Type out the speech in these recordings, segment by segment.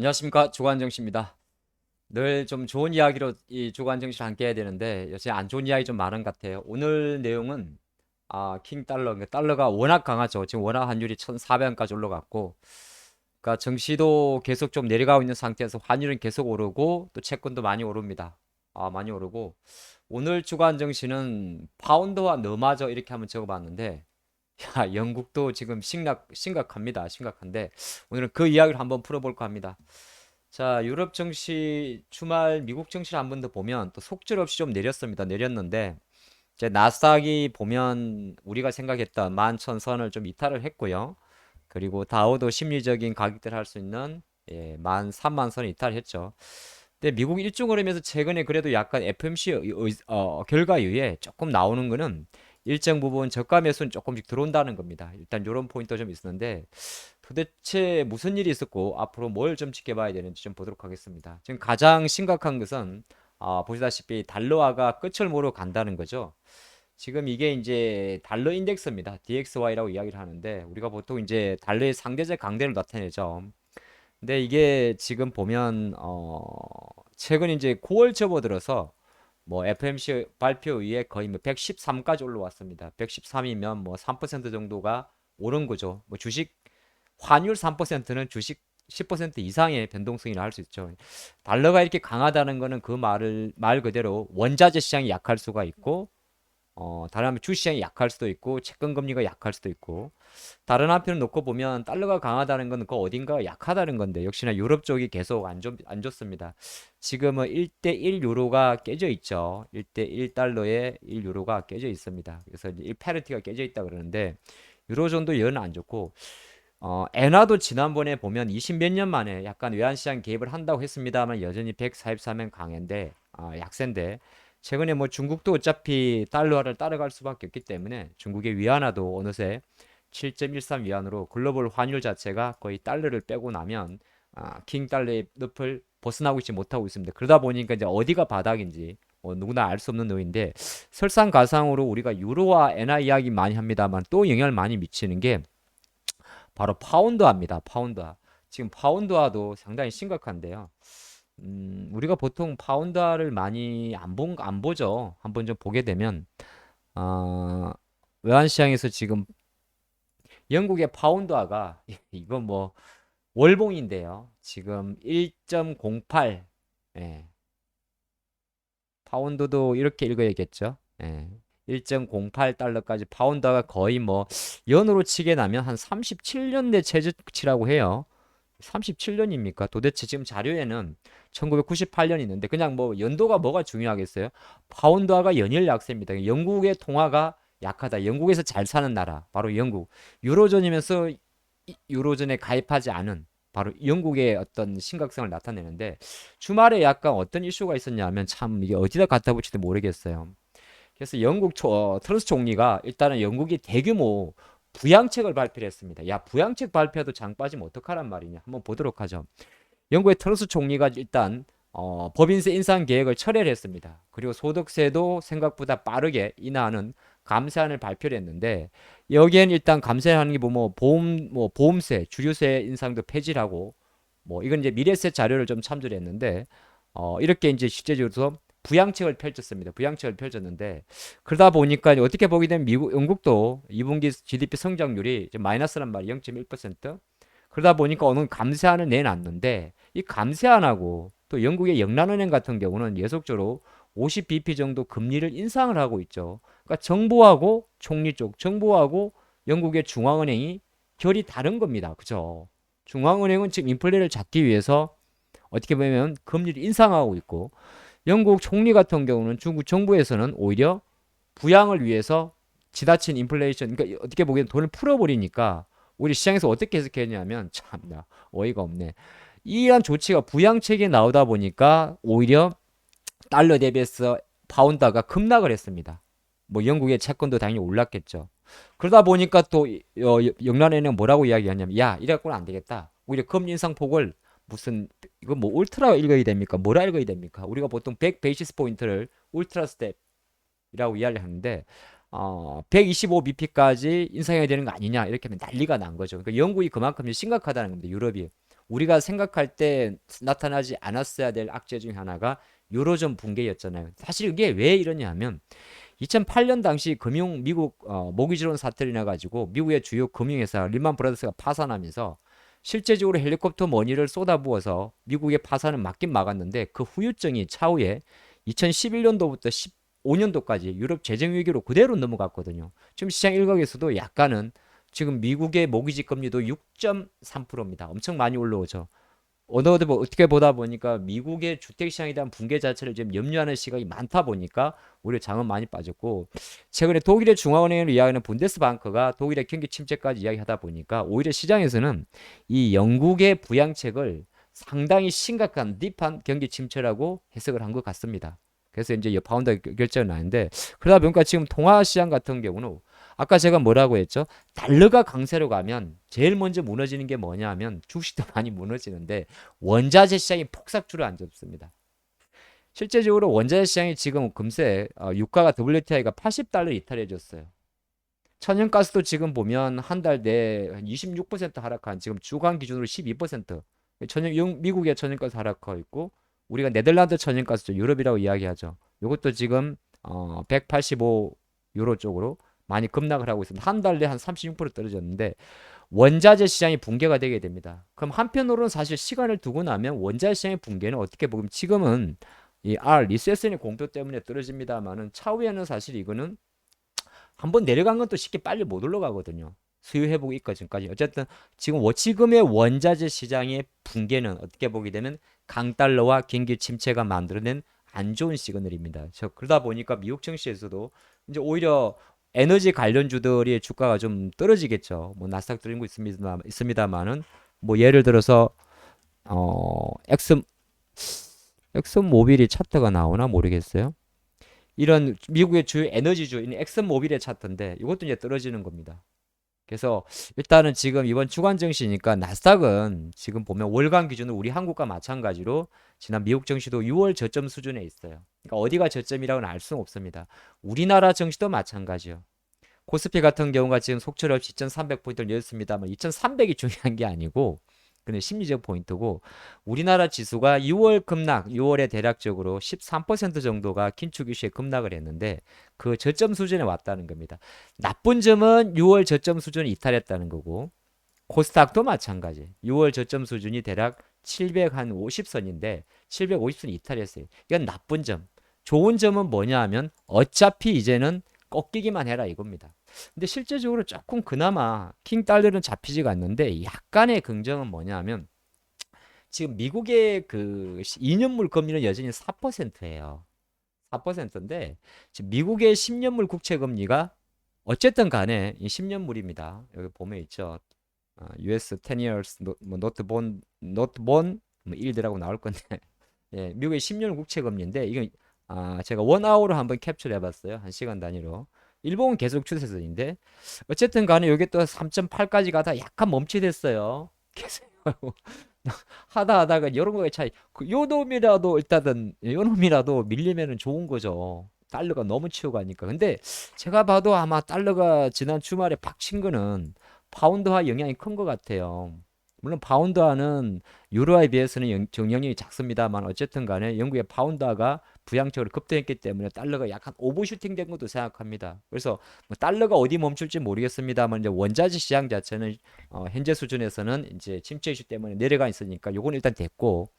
안녕하십니까, 주간정씨입니다. 늘 좀 좋은 이야기로 이 주간정씨를 함께 해야 되는데 요새 안 좋은 이야기 좀 많은 것 같아요. 오늘 내용은 킹 달러, 그러니까 달러가 워낙 강하죠. 지금 원화 환율이 1,400원까지 올라갔고, 그러니까 정시도 계속 좀 내려가고 있는 상태에서 환율은 계속 오르고 또 채권도 많이 오릅니다. 많이 오르고 오늘 주간정씨는 파운드와 너마저 이렇게 한번 적어봤는데, 야, 영국도 지금 심각합니다. 심각한데 오늘은 그 이야기를 한번 풀어볼까 합니다. 자, 유럽 증시 주말 미국 증시를 한 번 더 보면 또 속절없이 좀 내렸습니다. 내렸는데 이제 나스닥이 보면 우리가 생각했던 11,000선을 좀 이탈을 했고요. 그리고 다우도 심리적인 가격대를 할 수 있는 13,000선을 이탈했죠. 근데 미국 일중 흐름에서 최근에 그래도 약간 FMC 결과 이후에 조금 나오는 거는 일정 부분 저가 매수는 조금씩 들어온다는 겁니다. 일단 이런 포인트가 좀 있었는데 도대체 무슨 일이 있었고 앞으로 뭘 좀 지켜봐야 되는지 좀 보도록 하겠습니다. 지금 가장 심각한 것은 보시다시피 달러화가 끝을 모르고 간다는 거죠. 지금 이게 이제 달러 인덱스입니다. DXY라고 이야기를 하는데 우리가 보통 이제 달러의 상대적 강대를 나타내죠. 근데 이게 지금 보면 최근 이제 9월 접어들어서 뭐 FMC 발표 이후에 거의 뭐 113까지 올라왔습니다. 113이면 뭐 3% 정도가 오른 거죠. 뭐 주식 환율 3%는 주식 10% 이상의 변동성이라 할 수 있죠. 달러가 이렇게 강하다는 거는 그 말 그대로 원자재 시장이 약할 수가 있고 다른 한편 주시장이 약할 수도 있고 채권 금리가 약할 수도 있고 다른 한편을 놓고 보면 달러가 강하다는 건 그 어딘가가 약하다는 건데 역시나 유럽 쪽이 계속 안 좋습니다. 지금은 1대1 유로가 깨져 있죠. 1대1 달러에 1 유로가 깨져 있습니다. 그래서 1 페리티가 깨져 있다 그러는데 유로 정도 연 안 좋고 엔화도 지난번에 보면 20 몇 년 만에 약간 외환시장 개입을 한다고 했습니다만 여전히 143엔 강인데 약세인데 최근에 뭐 중국도 어차피 달러화를 따라갈 수밖에 없기 때문에 중국의 위안화도 어느새 7.13 위안으로 글로벌 환율 자체가 거의 달러를 빼고 나면 킹 달러의 늪을 벗어나고 있지 못하고 있습니다. 그러다 보니까 이제 어디가 바닥인지 누구나 알 수 없는 노인데 설상가상으로 우리가 유로와 엔화 이야기 많이 합니다만 또 영향을 많이 미치는 게 바로 파운드화입니다. 파운드화. 지금 파운드화도 상당히 심각한데요. 우리가 보통 파운드화를 많이 안 보죠. 한번 좀 보게 되면, 어, 외환시장에서 지금 영국의 파운드화가, 이건 뭐, 월봉인데요. 지금 1.08, 예, 파운드도 이렇게 읽어야겠죠. 예. 1.08달러까지 파운드가 거의 뭐 연으로 치게 나면 한 37년대 최저치라고 해요. 37년입니까? 도대체 지금 자료에는 1998년이 있는데 그냥 뭐 연도가 뭐가 중요하겠어요? 파운드화가 연일 약세입니다. 영국의 통화가 약하다. 영국에서 잘 사는 나라 바로 영국. 유로존이면서 유로존에 가입하지 않은 바로 영국의 어떤 심각성을 나타내는데 주말에 약간 어떤 이슈가 있었냐면 참 이게 어디다 갖다 붙일지 모르겠어요. 그래서 트러스 총리가 일단은 영국이 대규모 부양책을 발표를 했습니다. 야, 부양책 발표도 장 빠지면 어떡하란 말이냐. 한번 보도록 하죠. 영국의 트러스 총리가 일단 법인세 인상 계획을 철회를 했습니다. 그리고 소득세도 생각보다 빠르게 인하하는 감세안을 발표를 했는데 여기엔 일단 감세하는 게 뭐 보험세, 주류세 인상도 폐지하고 뭐 이건 이제 미래세 자료를 좀 참조를 했는데 이렇게 이제 실제적으로 부양책을 펼쳤습니다. 부양책을 펼쳤는데 그러다 보니까 어떻게 보게 되면 영국도 2분기 GDP 성장률이 마이너스란 말이 0.1%. 그러다 보니까 어느 감세안을 내놨는데 이 감세안하고 또 영국의 영란은행 같은 경우는 예속적으로 50bp 정도 금리를 인상을 하고 있죠. 그러니까 정부하고 총리 쪽, 정부하고 영국의 중앙은행이 결이 다른 겁니다. 그죠? 중앙은행은 지금 인플레를 잡기 위해서 어떻게 보면 금리를 인상하고 있고 영국 총리 같은 경우는 중국 정부에서는 오히려 부양을 위해서 지나친 인플레이션, 그러니까 어떻게 보기엔 돈을 풀어버리니까 우리 시장에서 어떻게 해석했냐면 참나 어이가 없네. 이러한 조치가 부양책에 나오다 보니까 오히려 달러 대비해서 파운드가 급락을 했습니다. 뭐 영국의 채권도 당연히 올랐겠죠. 그러다 보니까 또 영란에는 뭐라고 이야기하냐면 야 이래갖고는 안 되겠다. 오히려 금리 인상 폭을 무슨 이거 뭐 울트라 읽어야 됩니까? 뭐라 읽어야 됩니까? 우리가 보통 100 베이시스 포인트를 울트라 스텝이라고 이야기를 하는데 125bp까지 인상해야 되는 거 아니냐 이렇게 하면 난리가 난 거죠. 그러니까 영국이 그만큼 심각하다는 겁니다. 유럽이 우리가 생각할 때 나타나지 않았어야 될 악재 중 하나가 유로존 붕괴였잖아요. 사실 이게 왜 이러냐면 2008년 당시 미국 모기지론 사태를 인해 가지고 미국의 주요 금융회사 리만 브라더스가 파산하면서 실제적으로 헬리콥터 머니를 쏟아부어서 미국의 파산은 막긴 막았는데 그 후유증이 차후에 2011년도부터 15년도까지 유럽 재정 위기로 그대로 넘어갔거든요. 지금 시장 일각에서도 약간은 지금 미국의 모기지 금리도 6.3%입니다. 엄청 많이 올라오죠. 어떻게 보다 보니까 미국의 주택시장에 대한 붕괴 자체를 지금 염려하는 시각이 많다 보니까 오히려 장은 많이 빠졌고, 최근에 독일의 중앙은행을 이야기하는 분데스방크가 독일의 경기 침체까지 이야기하다 보니까 오히려 시장에서는 이 영국의 부양책을 상당히 심각한 딥한 경기 침체라고 해석을 한 것 같습니다. 그래서 이제 파운드 결정이 나는데, 그러다 보니까 지금 통화 시장 같은 경우는 아까 제가 뭐라고 했죠? 달러가 강세로 가면 제일 먼저 무너지는 게 뭐냐 하면 주식도 많이 무너지는데 원자재 시장이 폭삭 주저앉았습니다. 실제적으로 원자재 시장이 지금 금세 유가가 WTI가 80달러 이탈해졌어요. 천연가스도 지금 보면 한 달 내에 26% 하락한, 지금 주간 기준으로 12% 미국의 천연가스 하락하고 있고, 우리가 네덜란드 천연가스죠. 유럽이라고 이야기하죠. 이것도 지금 185 유로 쪽으로 많이 급락을 하고 있습니다. 한 달 내에 한 36% 떨어졌는데 원자재 시장이 붕괴가 되게 됩니다. 그럼 한편으로는 사실 시간을 두고 나면 원자재 시장의 붕괴는 어떻게 보면 지금은 이 리세션의 공표 때문에 떨어집니다만은 차후에는 사실 이거는 한번 내려간 건 또 쉽게 빨리 못 올라가거든요. 수요 회복이 있까지까지. 어쨌든 지금의 원자재 시장의 붕괴는 어떻게 보게 되면 강달러와 경기 침체가 만들어낸 안 좋은 시그널입니다. 그러다 보니까 미국 증시에서도 이제 오히려 에너지 관련주들의 주가가 좀 떨어지겠죠. 뭐 나스닥 떨리고 있습니다만은 뭐 예를 들어서 어 엑슨 모빌이 차트가 나오나 모르겠어요. 이런 미국의 주요 에너지주인 엑슨모빌의 차트인데 이것도 이제 떨어지는 겁니다. 그래서 일단은 지금 이번 주간 증시니까 나스닥은 지금 보면 월간 기준으로 우리 한국과 마찬가지로 지난 미국 증시도 6월 저점 수준에 있어요. 그러니까 어디가 저점이라고는 알 수는 없습니다. 우리나라 증시도 마찬가지요. 코스피 같은 경우가 지금 속철 없이 2,300포인트를 내렸습니다만 2,300이 중요한 게 아니고 그는 심리적 포인트고, 우리나라 지수가 6월 급락, 6월에 대략적으로 13% 정도가 긴축 이슈에 급락을 했는데 그 저점 수준에 왔다는 겁니다. 나쁜 점은 6월 저점 수준을 이탈했다는 거고, 코스닥도 마찬가지. 6월 저점 수준이 대략 750선인데 750선 이탈했어요. 이건 나쁜 점. 좋은 점은 뭐냐 하면 어차피 이제는 꺾이기만 해라 이겁니다. 근데 실제적으로 조금 그나마 킹 달러는 잡히지가 않는데 약간의 긍정은 뭐냐 하면 지금 미국의 그 2년물 금리는 여전히 4%예요. 4%인데 지금 미국의 10년물 국채 금리가 어쨌든 간에 이 10년물입니다. 여기 보면 있죠. US 10 years 뭐 not bond 뭐 일드라고 나올 건데 예, 미국의 10년 국채 금리인데 이건 제가 원아워로 한번 캡처를 해봤어요. 1시간 단위로. 일본은 계속 추세선인데 어쨌든 간에 이게 또 3.8까지 가다 약간 멈칫했어요. 계속 하다가 여러 거의 차이. 요 놈이라도 일단은 요 놈이라도 밀리면은 좋은 거죠. 달러가 너무 치고 가니까. 근데 제가 봐도 아마 달러가 지난 주말에 박친 거는 파운드화 영향이 큰 것 같아요. 물론 파운드화는 유로화에 비해서는 영향력이 작습니다만 어쨌든 간에 영국의 파운드화가 부양적으로 급등했기 때문에 달러가 약간 오버슈팅 된 것도 생각합니다. 그래서 뭐 달러가 어디 멈출지 모르겠습니다만 이제 원자재 시장 자체는 현재 수준에서는 이제 침체 이슈 때문에 내려가 있으니까 요건 일단 됐고,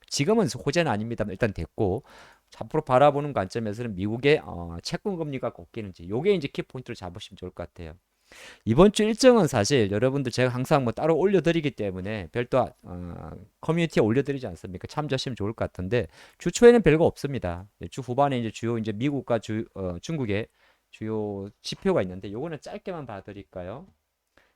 지금은 호재는 아닙니다만 일단 됐고, 앞으로 바라보는 관점에서는 미국의 채권 금리가 꺾이는지 요게 이제 키포인트를 잡으시면 좋을 것 같아요. 이번 주 일정은 사실 여러분들 제가 항상 뭐 따로 올려드리기 때문에 별도 커뮤니티에 올려드리지 않습니까? 참조하시면 좋을 것 같은데 주 초에는 별거 없습니다. 주 후반에 이제 주요 이제 미국과 중국의 주요 지표가 있는데 요거는 짧게만 봐드릴까요?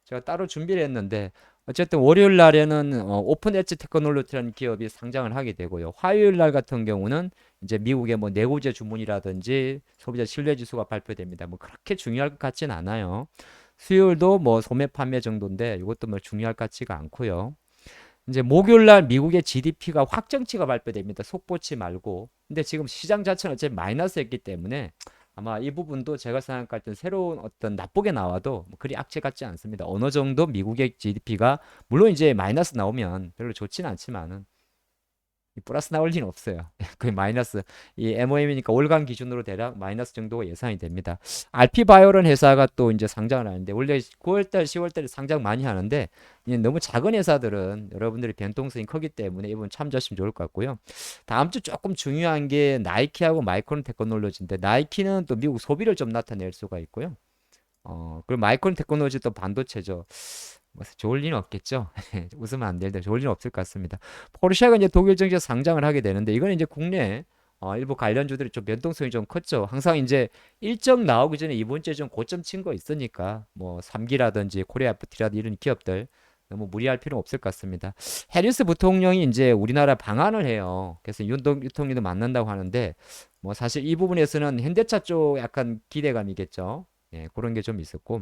제가 따로 준비를 했는데 어쨌든 월요일 날에는 오픈 엣지 테크놀로지라는 기업이 상장을 하게 되고요. 화요일 날 같은 경우는 이제 미국의 뭐 내구재 주문이라든지 소비자 신뢰 지수가 발표됩니다. 뭐 그렇게 중요할 것 같진 않아요. 수요일도 뭐 소매 판매 정도인데 이것도 뭐 중요할 것 같지가 않고요. 이제 목요일 날 미국의 GDP가 확정치가 발표됩니다. 속보치 말고. 근데 지금 시장 자체는 어차피 마이너스였기 때문에 아마 이 부분도 제가 생각할 땐 새로운 어떤 나쁘게 나와도 뭐 그리 악재 같지 않습니다. 어느 정도 미국의 GDP가 물론 이제 마이너스 나오면 별로 좋지는 않지만은 플러스 나올 리는 없어요. 거의 마이너스 이 MOM이니까 월간 기준으로 대략 마이너스 정도가 예상이 됩니다. RP 바이오런 회사가 또 이제 상장을 하는데 원래 9월달, 10월달에 상장 많이 하는데 이제 너무 작은 회사들은 여러분들이 변동성이 크기 때문에 이번 참조하시면 좋을 것 같고요. 다음 주 조금 중요한 게 나이키하고 마이크론 테크놀로지인데 나이키는 또 미국 소비를 좀 나타낼 수가 있고요. 그리고 마이크론 테크놀로지 또 반도체죠. 뭐 좋을 리는 없겠죠. 웃으면 안 되는데 좋을 리는 없을 것 같습니다. 포르쉐가 이제 독일 증시에 상장을 하게 되는데 이건 이제 국내 일부 관련주들이 좀 변동성이 좀 컸죠. 항상 이제 일정 나오기 전에 이번 주에 좀 고점 친 거 있으니까 뭐 삼기라든지 코리아 FT라든지 이런 기업들 너무 무리할 필요는 없을 것 같습니다. 해리스 부통령이 이제 우리나라 방한을 해요. 그래서 윤 대통령도 만난다고 하는데 뭐 사실 이 부분에서는 현대차 쪽 약간 기대감이겠죠. 예, 그런 게 좀 있었고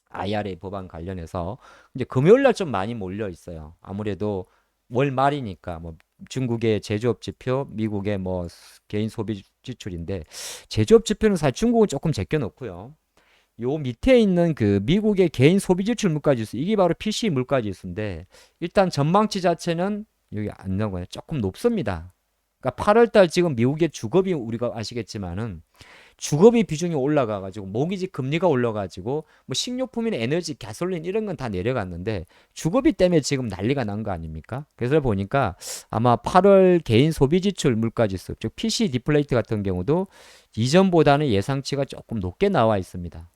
IRA 법안 관련해서 이제 금요일 날 좀 많이 몰려 있어요. 아무래도 월 말이니까 뭐 중국의 제조업 지표, 미국의 뭐 개인 소비 지출인데 제조업 지표는 사실 중국은 조금 제껴 놓고요. 요 밑에 있는 그 미국의 개인 소비 지출 물가 지수 이게 바로 PCE 물가 지수인데 일단 전망치 자체는 여기 안 나오고요. 조금 높습니다. 그러니까 8월 달 지금 미국의 주급이 우리가 아시겠지만은 주거비 비중이 올라가가지고 모기지 금리가 올라가지고 뭐 식료품이나 에너지, 가솔린 이런 건 다 내려갔는데 주거비 때문에 지금 난리가 난 거 아닙니까? 그래서 보니까 아마 8월 개인 소비 지출 물가지수, 즉 PC 디플레이트 같은 경우도 이전보다는 예상치가 조금 높게 나와 있습니다.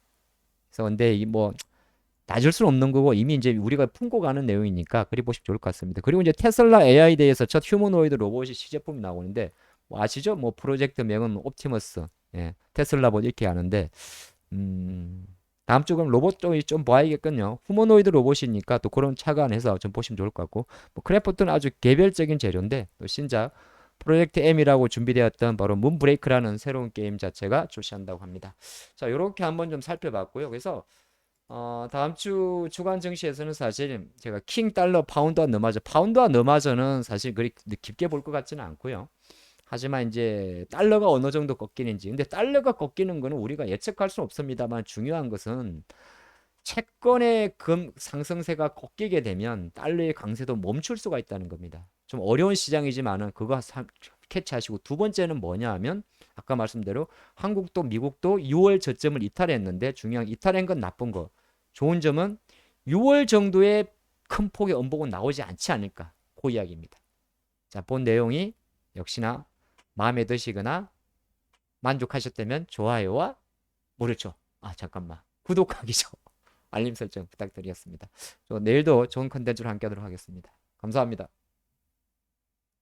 그래서 근데 이 뭐 낮을 수는 없는 거고 이미 이제 우리가 품고 가는 내용이니까 그리 보시면 좋을 것 같습니다. 그리고 이제 테슬라 AI 대해서 첫 휴머노이드 로봇이 시제품이 나오는데 뭐 아시죠? 뭐 프로젝트 명은 옵티머스. 예, 테슬라봇 이렇게 하는데 음, 다음 주 그럼 로봇 쪽이 좀 봐야겠군요. 휴머노이드 로봇이니까 또 그런 차관해서 좀 보시면 좋을 것 같고 뭐 크래프트는 아주 개별적인 재료인데 또 신작 프로젝트 M이라고 준비되었던 바로 문브레이크라는 새로운 게임 자체가 출시한다고 합니다. 자, 이렇게 한번 좀 살펴봤고요. 그래서 다음 주 주간 증시에서는 사실 제가 킹 달러 파운드와 너마저 파운드와 너마저는 사실 그리 깊게 볼 것 같지는 않고요. 하지만 이제 달러가 어느 정도 꺾이는지 근데 달러가 꺾이는 거는 우리가 예측할 수는 없습니다만 중요한 것은 채권의 금 상승세가 꺾이게 되면 달러의 강세도 멈출 수가 있다는 겁니다. 좀 어려운 시장이지만은 그거 캐치하시고 두 번째는 뭐냐 하면 아까 말씀대로 한국도 미국도 6월 저점을 이탈했는데 중요한 이탈한 건 나쁜 거. 좋은 점은 6월 정도의 큰 폭의 음봉은 나오지 않지 않을까. 그 이야기입니다. 자, 본 내용이 역시나 마음에 드시거나 만족하셨다면 좋아요와 모르죠. 잠깐만. 구독하기죠. 알림 설정 부탁드리겠습니다. 내일도 좋은 컨텐츠로 함께 하도록 하겠습니다. 감사합니다.